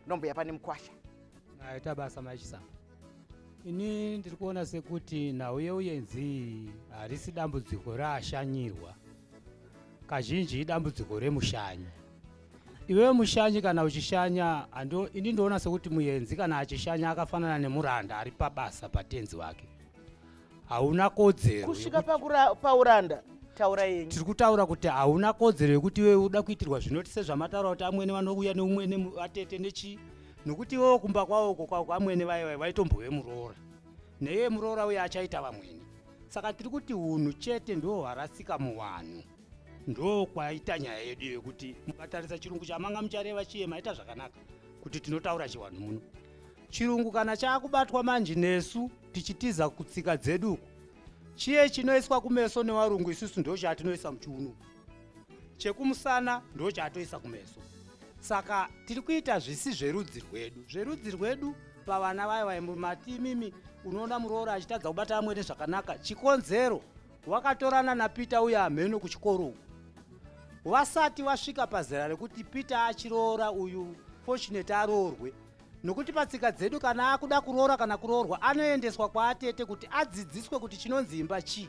ndombo yapane mkwasha aita basa maichisana. Ini ndiri kuona sekuti nhau yeuyenzi harisi dambudziko raashanyirwa, kazhinji idambudziko remushanyi. Iwe mushanyi kana uchishanya, ini ndoona sekuti muyenzi kana achishanya akafanana nemuranda ari pabasa patenzi wake. Hauna kodzero kusvika pauranda. Taura yenyu. Tiri kutaura kuti hauna kodzero yekuti iwe uda kuitirwa zvinoti sezvamataura kuti amwene vanouya neumwene atete nechi, nokuti iwewo kumba kwawo kwako amwene vaitombowe muroora, neye muroora uye achaita vamwene. Saka tiri kuti hunhu chete ndo hwarasika muvanhu, ndo kwaita nyaya yedu yekuti mukatarisa chirungu chamanga muchareva chiye maita zvakanaka kuti tinotaura chiwanhu muno. Chirungu kana chaakubatwa manje nesu tichitiza kutsika dzedu, chiye chinoiswa kumeso nevarungu isusu ndo chatinoisa muchiuno, chekumusana ndo chatoisa kumeso. Saka tiri kuita zvisi zverudzi rwedu, zverudzi rwedu pavana vayo matimimi. Unoona muroora achitadza kubata amwene zvakanaka, chikonzero wakatorana naPeter uya amheno kuchikoro, vasati vasvika pazera rekuti Peter achiroora uyu Fortunate aroorwe. Nokuti patsika dzedu kana akuda kuroora kana kuroorwa anoendeswa kwaatete kuti adzidziswe kuti chinonzi imba chii.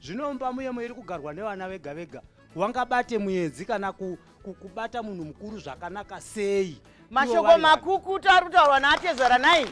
Zvino mumba muye muiri kugarwa nevana vega vega, wangabate muyenzi kana kubata munhu mukuru zvakanaka sei? Mashoko makukutu ari kutaurwa naatezera 9.